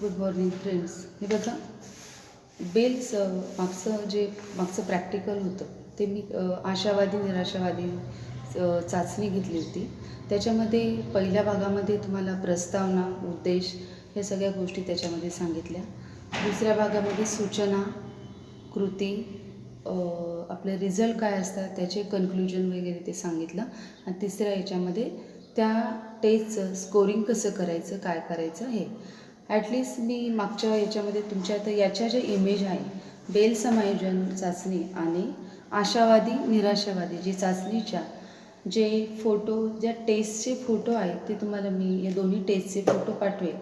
Good morning friends. हे बघा, bells मागचं प्रॅक्टिकल होतं ते मी आशावादी निराशावादी चाचणी घेतली होती. त्याच्यामध्ये पहिल्या भागामध्ये तुम्हाला प्रस्तावना, उद्देश ह्या सगळ्या गोष्टी त्याच्यामध्ये सांगितल्या. दुसऱ्या भागामध्ये सूचना, कृती, आपले रिझल्ट काय असतात त्याचे कन्क्लुजन वगैरे ते सांगितलं. आणि तिसऱ्या याच्यामध्ये त्या टेस्टचं स्कोरिंग कसं करायचं, काय करायचं हे. ॲटलिस्ट मी मागच्या याच्यामध्ये तुमच्या आता याच्या ज्या इमेज आहे बेल समायोजन चाचणी आणि आशावादी निराशावादी जी चाचणीच्या जे फोटो, ज्या टेस्टचे फोटो आहेत ते तुम्हाला मी या दोन्ही टेस्टचे फोटो पाठवेल.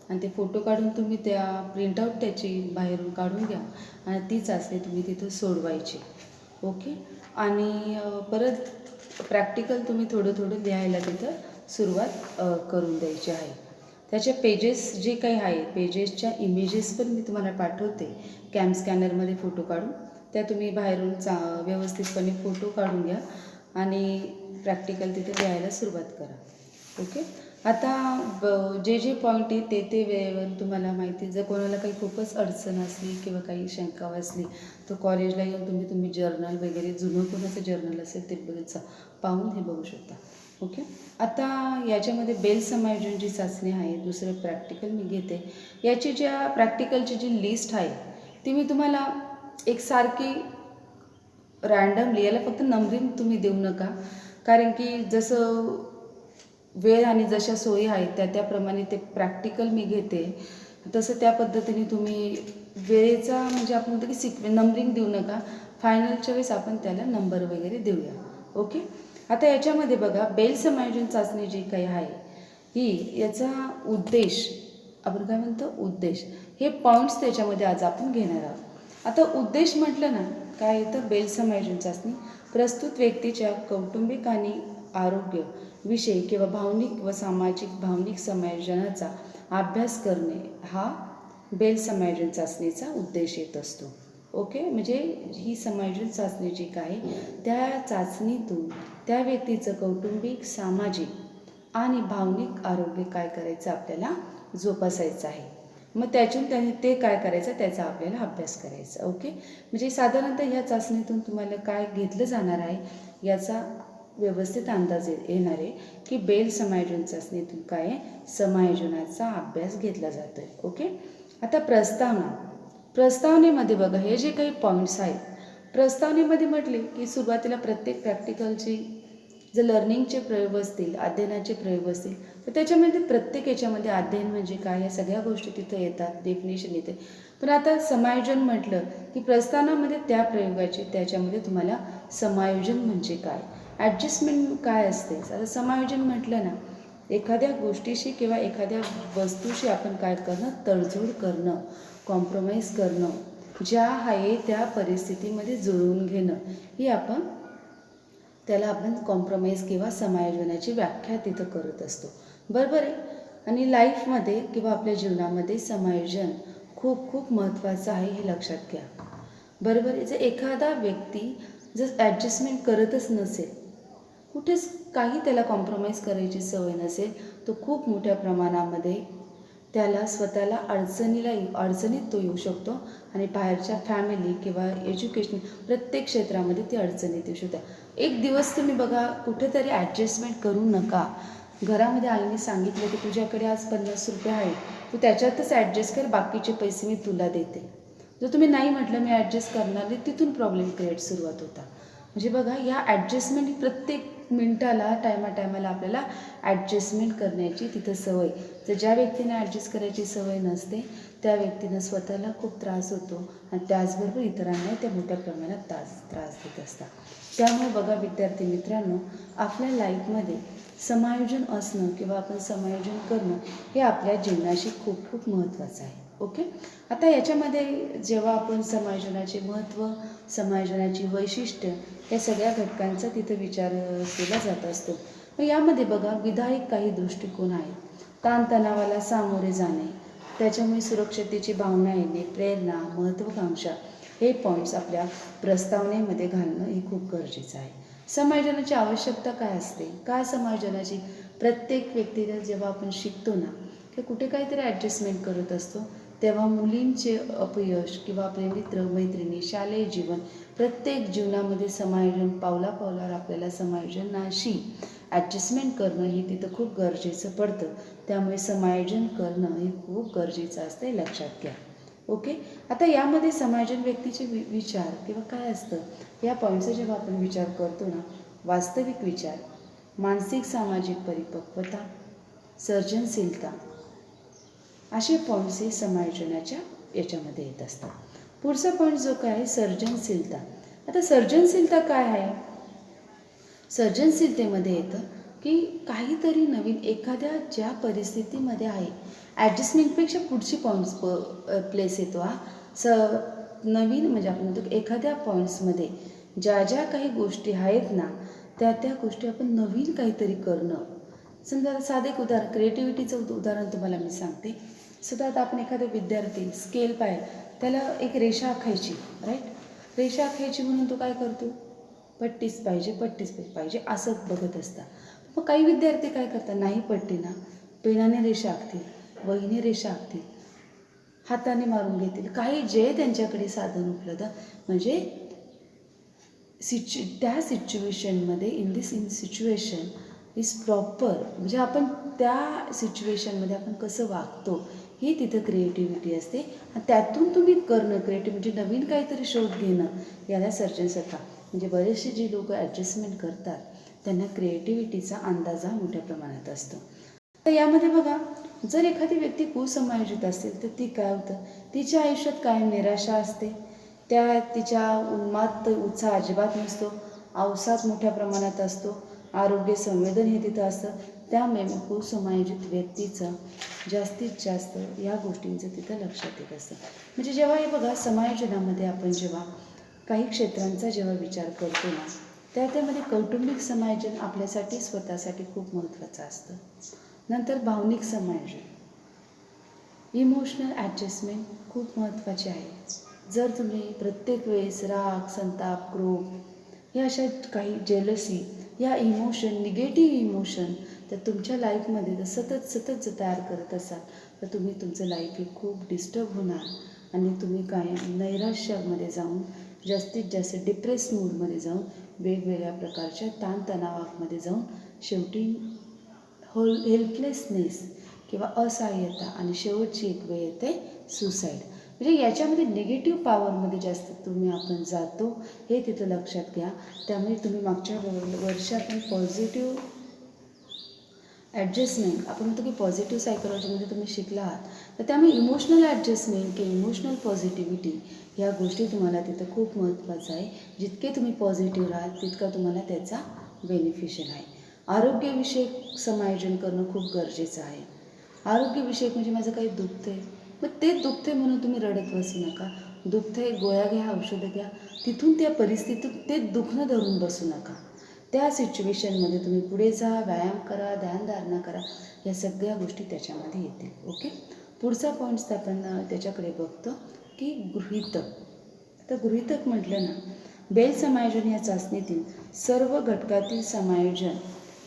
आणि ते फोटो काढून तुम्ही त्या प्रिंटआउट त्याची बाहेरून काढून घ्या आणि ती चाचणी तुम्ही तिथं सोडवायची. ओके. आणि परत प्रॅक्टिकल तुम्ही थोडं थोडं लिहायला तिथं सुरुवात करून द्यायची आहे. त्याचे पेजेस जे काही आहे पेजेसच्या इमेजेस पण मी तुम्हाला पाठवते कॅम स्कॅनरमध्ये फोटो काढून. त्या तुम्ही बाहेरून व्यवस्थितपणे फोटो काढून घ्या आणि प्रॅक्टिकल तिथे लिहायला सुरुवात करा. ओके. आता जे पॉईंट आहे ते वेळेवर तुम्हाला माहिती. जर कोणाला काही खूपच अडचण असली किंवा काही शंका असली तर कॉलेजला येऊन तुम्ही जर्नल वगैरे जुनं कोणाचं जर्नल असेल ते पाहून हे बघू शकता. ओके. आता याच्यामध्ये बेल समायोजन जी चाचणी आहे, दुसरं प्रॅक्टिकल मी घेते. याची ज्या प्रॅक्टिकलची जी लिस्ट आहे ती मी तुम्हाला एकसारखी रँडमली, याला फक्त नंबरिंग तुम्ही देऊ नका, कारण की जसं वेळ आणि जशा सोयी आहेत त्याप्रमाणे ते प्रॅक्टिकल मी घेते. तसं त्या पद्धतीने तुम्ही वेळेचा म्हणजे आपण म्हणतो की नंबरिंग देऊ नका. फायनलच्या वेळेस आपण त्याला नंबर वगैरे देऊया. ओके. आता याच्यामध्ये बघा, बेल समायोजन चाचणी जी काही आहे ही याचा उद्देश, आपण काय म्हणतो उद्देश, हे पॉईंट्स त्याच्यामध्ये आज आपण घेणार आहोत. आता उद्देश म्हटलं ना, काय येतं, बेल समायोजन चाचणी प्रस्तुत व्यक्तीच्या कौटुंबिक आणि आरोग्य विषयी किंवा भावनिक व सामाजिक भावनिक समायोजनाचा अभ्यास करणे हा बेल समायोजन चाचणीचा उद्देश येत असतो. ओके. म्हणजे ही समायोजन चाचणी जी काय त्या चाचणीतून त्या व्यक्तीचं कौटुंबिक, सामाजिक आणि भावनिक आरोग्य काय करायचं आपल्याला जोपासायचं आहे. मग त्यातून त्याने ते काय करायचं त्याचा आपल्याला अभ्यास करायचा. ओके. म्हणजे साधारणतः ह्या चाचणीतून तुम्हाला काय घेतलं जाणार आहे याचा व्यवस्थित अंदाज येणार आहे की बेल समायोजन चाचणीतून काय समायोजनाचा अभ्यास घेतला जातो आहे. ओके. आता प्रस्तावनेमध्ये बघा, हे जे काही पॉईंट्स आहेत प्रस्तावनेमध्ये म्हटले की सुरुवातीला प्रत्येक प्रॅक्टिकलची जर लर्निंगचे प्रयोग असतील, अध्ययनाचे प्रयोग असतील तर त्याच्यामध्ये प्रत्येक याच्यामध्ये अध्ययन म्हणजे काय या सगळ्या गोष्टी तिथं येतात, डेफिनेशन येते. पण आता समायोजन म्हटलं की प्रस्तावनामध्ये त्या प्रयोगाचे त्याच्यामध्ये तुम्हाला समायोजन म्हणजे काय, ॲडजस्टमेंट काय असते. आता समायोजन म्हटलं ना, एखाद्या गोष्टीशी किंवा एखाद्या वस्तूशी आपण काय करणं, तडजोड करणं, कॉम्प्रोमाइज करणं, ज्या आहे त्या परिस्थितीमध्ये जुळवून घेणं, ही त्याला आपण कॉम्प्रोमाइज किंवा समायोजनाची व्याख्या तिथं करत असतो. बरोबर आहे. आणि लाईफमध्ये किंवा आपल्या जीवनामध्ये समायोजन खूप खूप महत्त्वाचं आहे हे लक्षात घ्या. बरोबर आहे. जर एखादा व्यक्ती जर ॲडजस्टमेंट करतच नसेल, कुठेच काही त्याला कॉम्प्रोमाइज करायची सवय नसेल, तो खूप मोठ्या प्रमाणामध्ये त्याला स्वतःला अडचणीत तो येऊ शकतो आणि बाहेरच्या फॅमिली किंवा एज्युकेशन प्रत्येक क्षेत्रामध्ये ती अडचणीत येऊ शकते. एक दिवस तुम्ही बघा, कुठेतरी ॲडजस्टमेंट करू नका. घरामध्ये आईने सांगितलं की तुझ्याकडे आज 50 रुपये आहेत, तू त्याच्यातच ॲडजस्ट कर, बाकीचे पैसे मी तुला देते. जर तुम्ही नाही म्हटलं मी ॲडजस्ट करणार नाही, तिथून प्रॉब्लेम क्रिएट सुरुवात होता. म्हणजे बघा, या ॲडजस्टमेंट प्रत्येक मिनटाला टायमाला आपल्याला ॲडजस्टमेंट करण्याची तिथं सवय. तर ज्या व्यक्तीने ॲडजस्ट करायची सवय नसते त्या व्यक्तीनं स्वतःला खूप त्रास होतो आणि त्याचबरोबर इतरांना त्या मोठ्या प्रमाणात त्रास देत असतात. त्यामुळे बघा विद्यार्थी मित्रांनो, आपल्या लाईफमध्ये समायोजन असणं किंवा आपण समायोजन करणं हे आपल्या जीवनाशी खूप खूप महत्त्वाचं आहे. ओके. आता याच्यामध्ये जेव्हा आपण समायोजनाचे महत्त्व, समायोजनाची वैशिष्ट्य या सगळ्या घटकांचा तिथं विचार केला जात असतो. मग यामध्ये बघा, विधायक काही दृष्टिकोन आहेत. ताणतणावाला सामोरे जाणे, त्याच्यामुळे सुरक्षतेची भावना येणे, प्रेरणा, महत्त्वाकांक्षा, हे पॉईंट्स आपल्या प्रस्तावनेमध्ये घालणं हे खूप गरजेचं आहे. समायोजनाची आवश्यकता काय असते, काय समायोजनाची प्रत्येक व्यक्तीला जेव्हा आपण शिकतो ना ते कुठे काहीतरी ॲडजस्टमेंट करत असतो, तेव्हा मुलींचे अपयश किंवा आपले मित्र मैत्रिणी, शालेय जीवन, प्रत्येक जीवनामध्ये समायोजन पावलापावलावर आपल्याला समायोजनाशी ॲडजस्टमेंट करणं हे तिथं खूप गरजेचं पडतं. त्यामुळे समायोजन करणं हे खूप गरजेचं असतं, हे लक्षात घ्या. ओके. आता यामध्ये समायोजन व्यक्तीचे विचार किंवा काय असतं या पॉईंटचा जेव्हा आपण विचार करतो ना, वास्तविक विचार, मानसिक सामाजिक परिपक्वता, सर्जनशीलता, असे पॉईंट्स हे समायोजनाच्या याच्यामध्ये येत असतात. पुढचा पॉईंट जो काय आहे सर्जनशीलता. आता सर्जनशीलता काय आहे? सर्जनशीलतेमध्ये येतं की काहीतरी नवीन एखाद्या ज्या परिस्थितीमध्ये आहे ॲडजस्टमेंटपेक्षा पुढची पॉईंट्स प्लेस येतो हा. नवीन म्हणजे आपण म्हणतो की एखाद्या पॉईंट्समध्ये ज्या ज्या काही गोष्टी आहेत ना त्या गोष्टी आपण नवीन काहीतरी करणं. समजा साधं एक उदाहरण, क्रिएटिव्हिटीचं उदाहरण तुम्हाला मी सांगते. सुद्धा आता आपण एखादा विद्यार्थी स्केल पाहिजे, त्याला एक रेषा आखायची, राईट. रेषा आखायची म्हणून तो काय करतो, पट्टीच पाहिजे असं बघत असता. मग काही विद्यार्थी काय करतात, नाही पट्टी ना, पेनाने रेषा आखतील, वहीने रेषा आखतील, हाताने मारून घेतील, काही जे त्यांच्याकडे साधन उपलब्ध म्हणजे त्या सिच्युएशनमध्ये इन सिच्युएशन इज प्रॉपर, म्हणजे आपण त्या सिच्युएशनमध्ये आपण कसं वागतो ही तिथं क्रिएटिव्हिटी असते. आणि त्यातून तुम्ही करणं क्रिएटिव्हिटी नवीन काहीतरी शोध घेणं याला सर्जनशीलता. म्हणजे बरेचसे जे लोक ॲडजस्टमेंट करतात त्यांना क्रिएटिव्हिटीचा अंदाजा मोठ्या प्रमाणात असतो. तर यामध्ये बघा, जर एखादी व्यक्ती कुसमायोजित असेल तर ती काय होतं, तिच्या आयुष्यात कायम निराशा असते, तिच्या उन्माद उत्साह अजिबात नसतो, अवसाद मोठ्या प्रमाणात असतो, आरोग्य संवेदन हे तिथं असतं. त्यामुळे कुसमायोजित व्यक्तीचं जास्तीत जास्त या गोष्टींचं तिथं लक्षात येत असतं. म्हणजे जेव्हा हे बघा समायोजनामध्ये आपण जेव्हा काही क्षेत्रांचा जेव्हा विचार करतो ना त्यामध्ये कौटुंबिक समायोजन आपल्यासाठी स्वतःसाठी खूप महत्त्वाचं असतं. नंतर भावनिक समायोजन, इमोशनल ॲडजस्टमेंट खूप महत्त्वाचे आहे. जर तुम्ही प्रत्येक वेळेस राग, संताप, क्रोध या अशा काही जेलसी या इमोशन, निगेटिव्ह इमोशन तर तुमच्या लाईफमध्ये जर सतत जर तयार करत असाल तर तुमचं लाईफ हे खूप डिस्टर्ब होणार आणि तुम्ही कायम नैराश्यामध्ये जाऊन जास्तीत जास्त डिप्रेस मूडमध्ये जाऊन वेगवेगळ्या प्रकारच्या ताणतणावामध्ये जाऊन शेवटी हेल्पलेसनेस किंवा असहाय्यता आणि शेवटची एक वेळ येते सुसाईड. म्हणजे याच्यामध्ये निगेटिव्ह पॉवरमध्ये जास्त आपण जातो हे तिथं लक्षात घ्या. त्यामुळे तुम्ही मागच्या वर्षातून पॉझिटिव्ह ॲडजस्टमेंट आपण म्हणतो की पॉझिटिव्ह सायकोलॉजीमध्ये तुम्ही शिकला आहात, तर त्यामुळे इमोशनल ॲडजस्टमेंट किंवा इमोशनल पॉझिटिव्हिटी ह्या गोष्टी तुम्हाला तिथं खूप महत्त्वाचं आहे. जितके तुम्ही पॉझिटिव्ह राहाल तितका तुम्हाला त्याचा बेनिफिशियल आहे. आरोग्यविषयक समायोजन करणं खूप गरजेचं आहे. आरोग्यविषयक म्हणजे माझं काही दुखतं आहे, मग ते दुखते म्हणून तुम्ही रडत बसू नका. दुखते गोळ्या घ्या, औषधं घ्या, तिथून त्या परिस्थितीत ते दुखणं धरून बसू नका. त्या सिच्युएशनमध्ये तुम्ही पुढे जा, व्यायाम करा, ध्यानधारणा करा, या सगळ्या गोष्टी त्याच्यामध्ये येतील. ओके. पुढचा पॉईंट्स आपण त्याच्याकडे बघतो की गृहीतक. तर गृहीतक म्हटलं ना, बेल समायोजन या चाचणीतील सर्व घटकातील समायोजन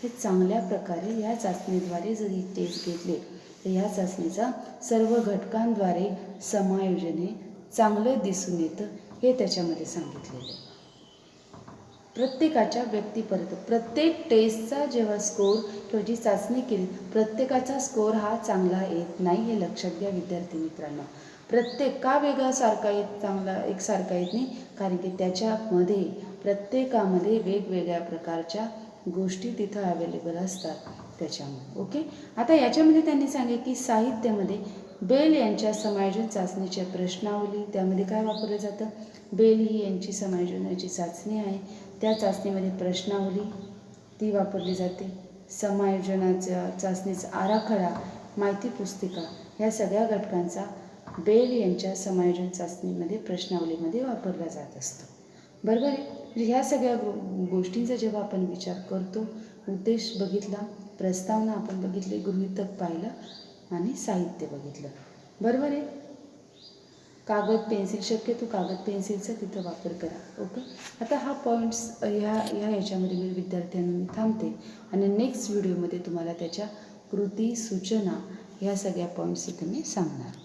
हे चांगल्या प्रकारे या चाचणीद्वारे जरी टेस्ट घेतले तर या चाचणीचा सर्व घटकांद्वारे समायोजन हे चांगलं दिसून येतं हे त्याच्यामध्ये सांगितलेलं आहे. प्रत्येकाच्या व्यक्तिपरत्वे प्रत्येक टेस्टचा जेव्हा स्कोर किंवा जी चाचणी केली प्रत्येकाचा स्कोर हा चांगला येत नाही हे लक्षात घ्या विद्यार्थी मित्रांनो. प्रत्येक का वेगळा सारखा येत चांगला एकसारखा येत नाही, कारण की त्याच्यामध्ये प्रत्येकामध्ये वेगवेगळ्या प्रकारच्या गोष्टी तिथं अवेलेबल असतात त्याच्यामुळे. ओके. आता याच्यामध्ये त्यांनी सांगितले की साहित्यामध्ये बेल यांच्या समायोजन चाचणीच्या प्रश्नावली, त्यामध्ये काय वापरलं जातं, बेल ही यांची समायोजनाची चाचणी आहे, त्या चाचणीमध्ये प्रश्नावली ती वापरली जाते. समायोजनाच्या चाचणीचा आराखडा, माहिती पुस्तिका ह्या सगळ्या घटकांचा बेल यांच्या समायोजन चाचणीमध्ये प्रश्नावलीमध्ये वापरला जात असतो. बरोबर आहे. म्हणजे ह्या सगळ्या गोष्टींचा जेव्हा आपण विचार करतो, उद्देश बघितला, प्रस्तावना आपण बघितली, गृहीतक पाहिलं आणि साहित्य बघितलं. बरोबर आहे. कागद पेन्सिल, शक्यतो कागद पेन्सिलचा तिथं वापर करा. ओके. आता हा पॉईंट्स ह्याच्यामध्ये मी विद्यार्थ्यांना थांबते आणि नेक्स्ट व्हिडिओमध्ये तुम्हाला त्याच्या कृती सूचना ह्या सगळ्या पॉईंट्स इथे मी सांगणार.